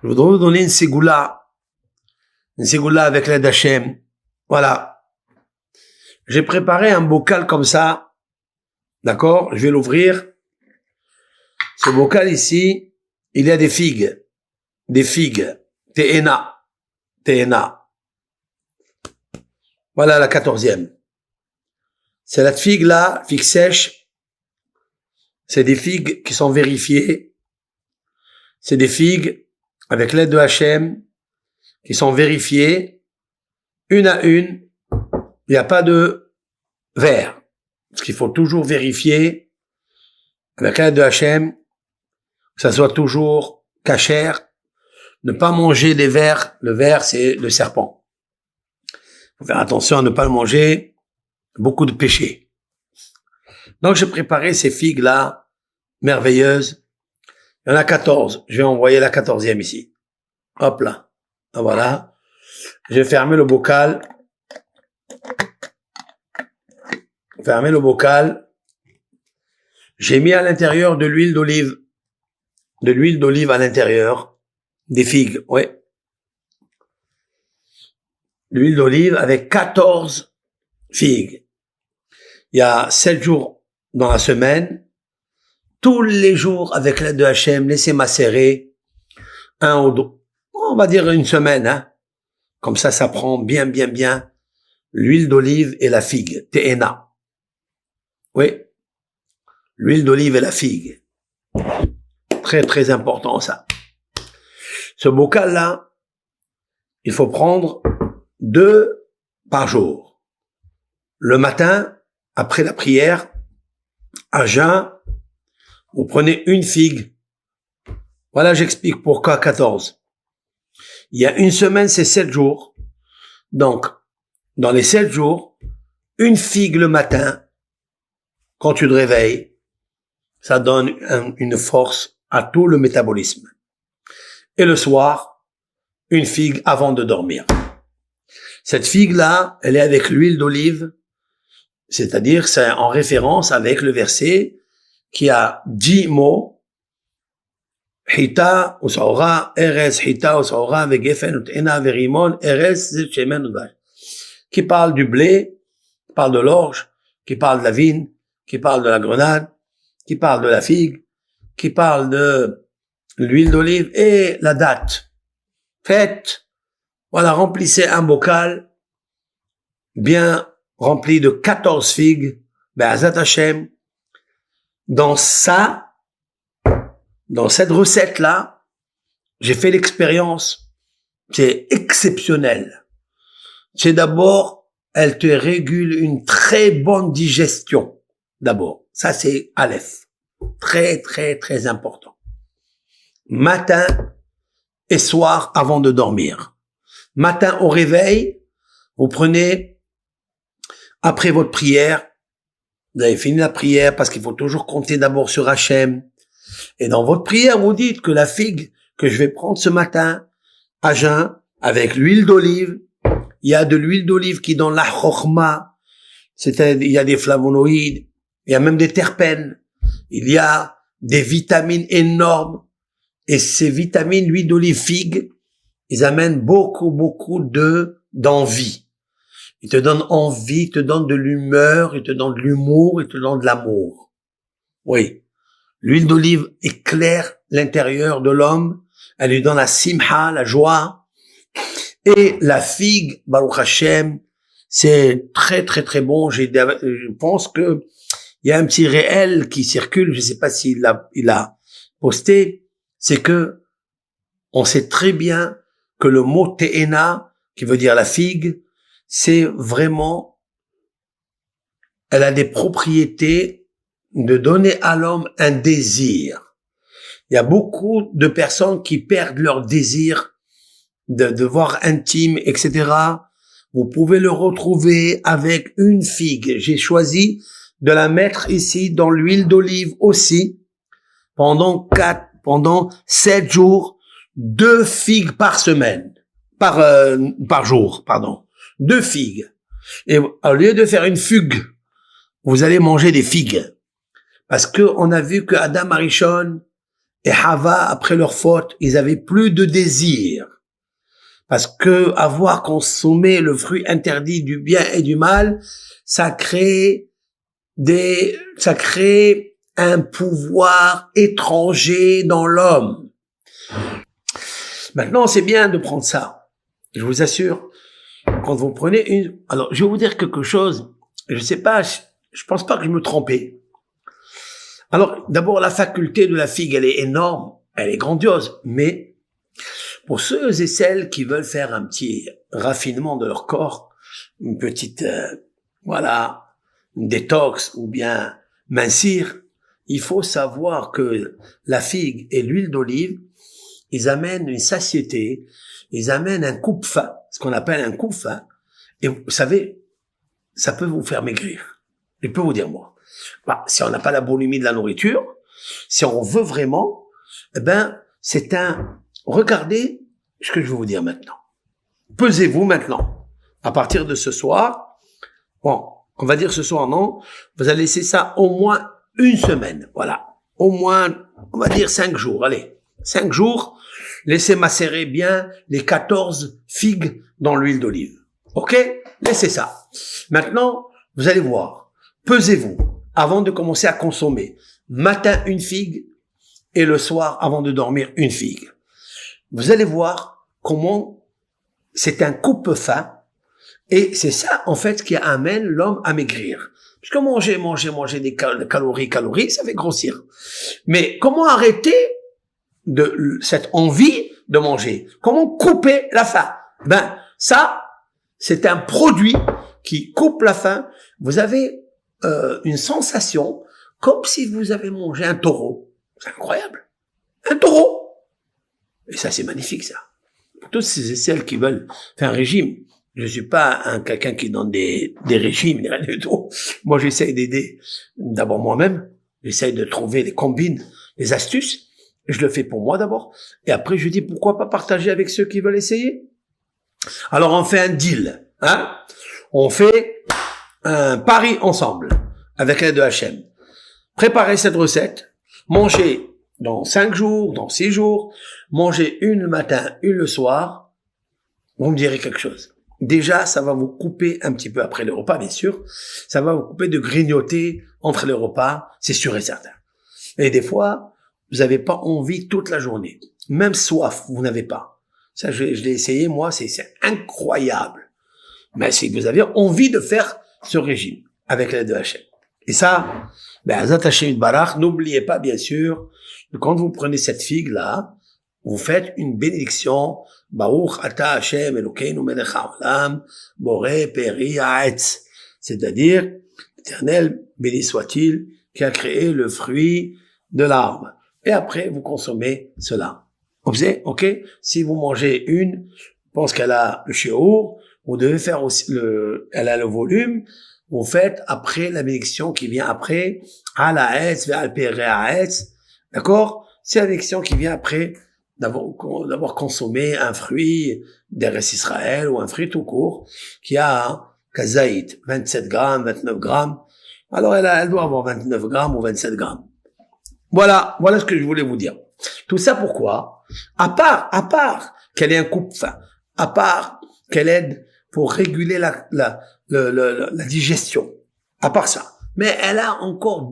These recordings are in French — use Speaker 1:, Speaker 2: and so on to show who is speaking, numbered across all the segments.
Speaker 1: Je voudrais vous donner une ségoula avec l'aide d'Hachem. Voilà. J'ai préparé un bocal comme ça. D'accord? Je vais l'ouvrir. Ce bocal ici, il y a des figues. Des figues. Te'ena. Te'ena. Voilà la 14e. C'est la figue là, figue sèche. C'est des figues qui sont vérifiées. C'est des figues avec l'aide de Hachem qui sont vérifiées une à une. Il n'y a pas de verre. Parce qu'il faut toujours vérifier avec l'aide de Hachem que ça soit toujours cachère. Ne pas manger des vers. Le ver, c'est le serpent. Il faut faire attention à ne pas le manger. Beaucoup de péchés. Donc, j'ai préparé ces figues-là, merveilleuses. Il y en a 14. Je vais envoyer la 14e ici. Hop là. Voilà. Je vais fermer le bocal. Fermer le bocal. J'ai mis à l'intérieur de l'huile d'olive. De l'huile d'olive à l'intérieur. Des figues, ouais. L'huile d'olive avec 14 figues. Il y a 7 jours dans la semaine. Tous les jours, avec l'aide de Hachem, laissez macérer un ou deux. On va dire une semaine, hein. Comme ça prend bien l'huile d'olive et la figue. Te'ena. Oui. L'huile d'olive et la figue. Très important, ça. Ce bocal-là, il faut prendre 2 par jour. Le matin, après la prière, à jeun, vous prenez une figue. Voilà, j'explique pourquoi 14. Il y a une semaine, c'est 7 jours. Donc, dans les 7 jours, une figue le matin, quand tu te réveilles, ça donne une force à tout le métabolisme. Et le soir, une figue avant de dormir. Cette figue-là, elle est avec l'huile d'olive, c'est-à-dire c'est en référence avec le verset qui a 10 mots. Hita usaora eres hita usaora vegefen utena verimon eres shemen udvash, qui parle du blé, qui parle de l'orge, qui parle de la vigne, qui parle de la grenade, qui parle de la figue, qui parle de l'huile d'olive et la date. Faites, voilà, remplissez un bocal bien rempli de 14 figues, Be'ezrat Hashem. Dans cette recette-là, j'ai fait l'expérience. C'est exceptionnel. C'est d'abord, elle te régule une très bonne digestion. D'abord. Ça, c'est Aleph. Très important. Matin et soir avant de dormir. Matin au réveil, vous prenez, après votre prière, vous avez fini la prière parce qu'il faut toujours compter d'abord sur Hachem. Et dans votre prière, vous dites que la figue que je vais prendre ce matin, à jeun, avec l'huile d'olive, il y a de l'huile d'olive qui donne la chokhma, c'est-à-dire il y a des flavonoïdes, il y a même des terpènes, il y a des vitamines énormes, et ces vitamines, l'huile d'olive, figue, ils amènent beaucoup d'envie. Ils te donnent envie, ils te donnent de l'humeur, ils te donnent de l'humour, ils te donnent de l'amour. Oui. L'huile d'olive éclaire l'intérieur de l'homme, elle lui donne la simha, la joie. Et la figue, Baruch Hashem, c'est très bon. Je pense que il y a un petit réel qui circule, je ne sais pas s'il l'a posté, c'est que on sait très bien que le mot te'ena, qui veut dire la figue, c'est vraiment, elle a des propriétés de donner à l'homme un désir. Il y a beaucoup de personnes qui perdent leur désir de devoir intime, etc. Vous pouvez le retrouver avec une figue. J'ai choisi de la mettre ici dans l'huile d'olive aussi pendant 7 jours, 2 figues par semaine, par jour, pardon. 2 figues. Et au lieu de faire une fugue, vous allez manger des figues. Parce que on a vu que Adam Arishon et Hava, après leur faute, ils avaient plus de désir. Parce que avoir consommé le fruit interdit du bien et du mal, ça crée un pouvoir étranger dans l'homme. Maintenant, c'est bien de prendre ça. Je vous assure, quand vous prenez une... Alors, je vais vous dire quelque chose. Je sais pas, je pense pas que je me trompais. Alors, d'abord, la faculté de la figue, elle est énorme, elle est grandiose, mais pour ceux et celles qui veulent faire un petit raffinement de leur corps, une petite, une détox ou bien mincir, il faut savoir que la figue et l'huile d'olive, ils amènent une satiété, ils amènent un coupe-faim, ce qu'on appelle un coupe-faim, et vous savez, ça peut vous faire maigrir. Je peux vous dire, moi. Si on n'a pas la boulimie de la nourriture, si on veut vraiment, regardez ce que je vais vous dire maintenant. Pesez-vous maintenant. À partir de ce soir, on va dire ce soir, non, vous allez laisser ça au moins une semaine. Voilà. Au moins, on va dire 5 jours. Allez, 5 jours, laissez macérer bien les 14 figues dans l'huile d'olive. OK? Laissez ça. Maintenant, vous allez voir. Pesez-vous avant de commencer à consommer. Matin, une figue et le soir, avant de dormir, une figue. Vous allez voir comment c'est un coupe-faim et c'est ça, en fait, qui amène l'homme à maigrir. Parce que manger des calories, ça fait grossir. Mais comment arrêter cette envie de manger? Comment couper la faim? Ça, c'est un produit qui coupe la faim. Vous avez une sensation comme si vous avez mangé un taureau. C'est incroyable. Un taureau. Et ça, c'est magnifique, ça. Pour tous ces et celles qui veulent faire un régime, je suis pas quelqu'un qui donne des régimes, ni rien du tout. Moi, j'essaye d'aider d'abord moi-même. J'essaye de trouver des combines, des astuces. Je le fais pour moi d'abord. Et après, je dis, pourquoi pas partager avec ceux qui veulent essayer? Alors, on fait un deal, hein? On fait un pari ensemble, avec l'aide de Hachem. Préparez cette recette, mangez dans 5 jours, dans 6 jours, mangez une le matin, une le soir, vous me direz quelque chose. Déjà, ça va vous couper un petit peu après le repas, bien sûr, ça va vous couper de grignoter entre les repas, c'est sûr et certain. Et des fois, vous n'avez pas envie toute la journée, même soif, vous n'avez pas. Ça, je l'ai essayé, moi, c'est incroyable. Mais si vous avez envie de faire ce régime avec l'aide de Hachem. Et ça, attachez une barach. N'oubliez pas, bien sûr, que quand vous prenez cette figue-là, vous faites une bénédiction. Baruch ata Hachem Elokeinu melech haolam, boré peri ha'etz. C'est-à-dire, l'Éternel, béni soit-il, qui a créé le fruit de l'arbre. Et après, vous consommez cela. Vous savez, ok? Si vous mangez une, je pense qu'elle a le shiur, vous devez faire aussi elle a le volume, vous faites après la bénédiction qui vient après, à la hetz, ve'al pere ha'etz, d'accord? C'est la bénédiction qui vient après d'avoir consommé un fruit d'Eretz Israël ou un fruit tout court, qui a kazaït, 27 grammes, 29 grammes. Alors elle doit avoir 29 grammes ou 27 grammes. Voilà ce que je voulais vous dire. Tout ça pourquoi? À part qu'elle ait un coupe-faim, à part qu'elle aide pour réguler la digestion, à part ça. Mais elle a encore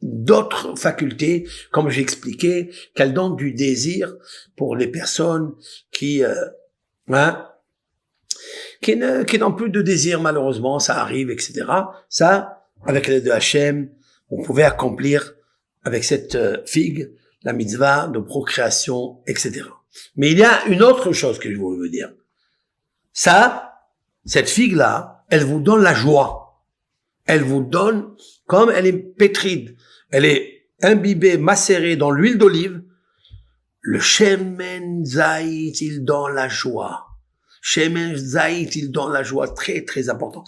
Speaker 1: d'autres facultés, comme j'ai expliqué, qu'elle donne du désir pour les personnes qui n'ont plus de désir, malheureusement, ça arrive, etc. Ça, avec l'aide de Hachem, vous pouvez accomplir avec cette figue la mitzvah de procréation, etc. Mais il y a une autre chose que je veux dire. Ça, cette figue-là, elle vous donne la joie. Elle vous donne, comme elle est pétride, elle est imbibée, macérée dans l'huile d'olive, le shemen zayit, il donne la joie. Shemen zayit, il donne la joie, très très important.